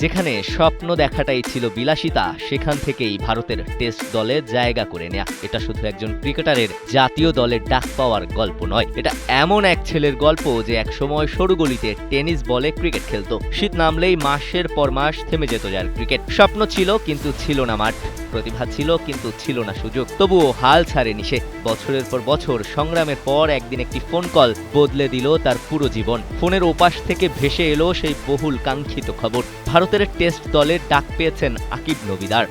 যেখানে স্বপ্ন দেখাটাই ছিল বিলাসিতা, সেখান থেকেই ভারতের টেস্ট দলে জায়গা করে নেয়া। এটা শুধু একজন ক্রিকেটারের জাতীয় দলে ডাক পাওয়ার গল্প নয়, এটা এমন এক ছেলের গল্প যে একসময় সরু গলিতে টেনিস বলে ক্রিকেট খেলতো। শীত নামলেই মাসের পর মাস থেমে যেত যার ক্রিকেট। স্বপ্ন ছিল কিন্তু ছিল না মাঠ, প্রতিভা ছিল কিন্তু ছিল না সুযোগ। তবুও হাল ছাড়েনি সে। বছরের পর বছর সংগ্রামের পর একদিন একটি ফোন কল বদলে দিল তার পুরো জীবন। ফোনের ওপাশ থেকে ভেসে এলো সেই বহুল কাঙ্ক্ষিত খবর, ভারতের টেস্ট দলে ডাক পেয়েছেন আকিব নবিদার।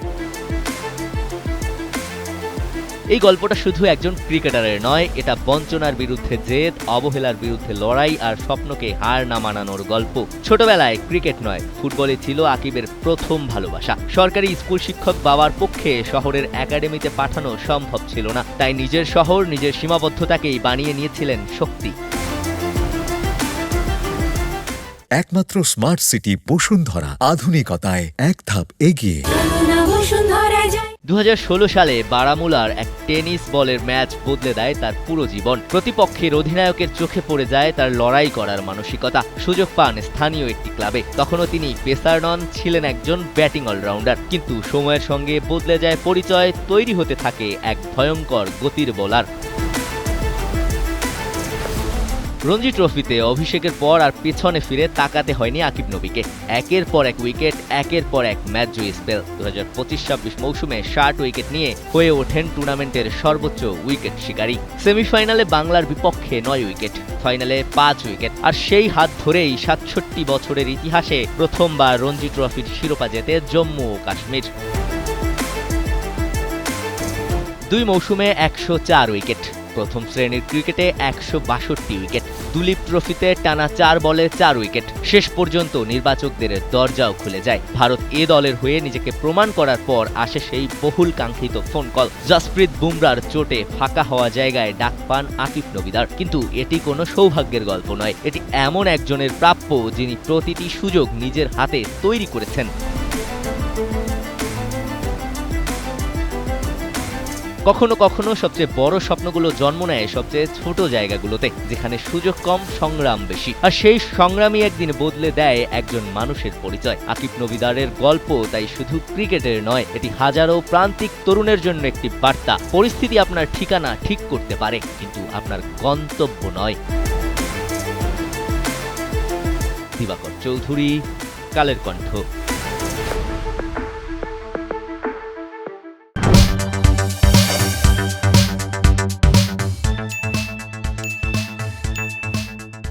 এই গল্পটা শুধু একজন ক্রিকেটারের নয়, এটা বঞ্চনার বিরুদ্ধে জেদ, অবহেলার বিরুদ্ধে লড়াই আর স্বপ্নকে হার না মানানোর গল্প। ছোটবেলায় ক্রিকেট নয়, ফুটবলে ছিল আকিবের প্রথম ভালোবাসা। সরকারি স্কুল শিক্ষক বাবার পক্ষে শহরের একাডেমিতে পাঠানো সম্ভব ছিল না, তাই নিজের শহর, নিজের সীমাবদ্ধতাকেই বানিয়ে নিয়েছিলেন শক্তি। একমাত্র স্মার্ট সিটি বসুন্ধরা, আধুনিকতায় এক ধাপ এগিয়ে। 2016 সালে বারামুলার এক টেনিস বলের ম্যাচ বদলে দেয় তার পুরো জীবন। প্রতিপক্ষের অধিনায়কের চোখে পড়ে যায় তার লড়াই করার মানসিকতা। সুযোগ পান স্থানীয় একটি ক্লাবে। তখনও তিনি পেসার নন, ছিলেন একজন ব্যাটিং অলরাউন্ডার। কিন্তু সময়ের সঙ্গে বদলে যায় পরিচয়, তৈরি হতে থাকে এক ভয়ঙ্কর গতির বোলার। রঞ্জি ট্রফিতে অভিষেকের পর আর পেছনে ফিরে তাকাতে হয়নি আকিব নবীকে। একের পর এক উইকেট, একের পর এক ম্যাচ জয়ী স্পেল। 2025-26 মৌসুমে 60 উইকেট নিয়ে হয়ে ওঠেন টুর্নামেন্টের সর্বোচ্চ উইকেট শিকারী। সেমিফাইনালে বাংলার বিপক্ষে 9 উইকেট, ফাইনালে 5 উইকেট। আর সেই হাত ধরেই 67 বছরের ইতিহাসে প্রথমবার রঞ্জি ট্রফির শিরোপা জেতে জম্মু ও কাশ্মীর। 2 মৌসুমে 104 উইকেট, প্রথম শ্রেণীর ক্রিকেটে 162 উইকেট, দুলীপ ট্রফিতে টানা 4 বলে 4 উইকেট। শেষ পর্যন্ত নির্বাচকদের দরজাও খুলে যায়। ভারত এ দলের হয়ে নিজেকে প্রমাণ করার পর আসে সেই বহুল কাঙ্ক্ষিত ফোন কল। জসপ্রীত বুমরার চোটে ফাঁকা হওয়া জায়গায় ডাক পান আকিব নবিদার। কিন্তু এটি কোনো সৌভাগ্যের গল্প নয়, এটি এমন একজনের প্রাপ্য যিনি প্রতিটি সুযোগ নিজের হাতে তৈরি করেছেন। কখনো কখনো সবচেয়ে বড় স্বপ্নগুলো জন্ম নেয় সবচেয়ে ছোট জায়গাগুলোতে, যেখানে সুযোগ কম, সংগ্রাম বেশি। আর সেই সংগ্রামই একদিন বদলে দেয় একজন মানুষের পরিচয়। আকিব নবিদারের গল্প তাই শুধু ক্রিকেটের নয়, এটি হাজারো প্রান্তিক তরুণের জন্য একটি বার্তা। পরিস্থিতি আপনার ঠিকানা ঠিক করতে পারে, কিন্তু আপনার গন্তব্য নয়। দিবাকর চৌধুরী, কালের কণ্ঠ।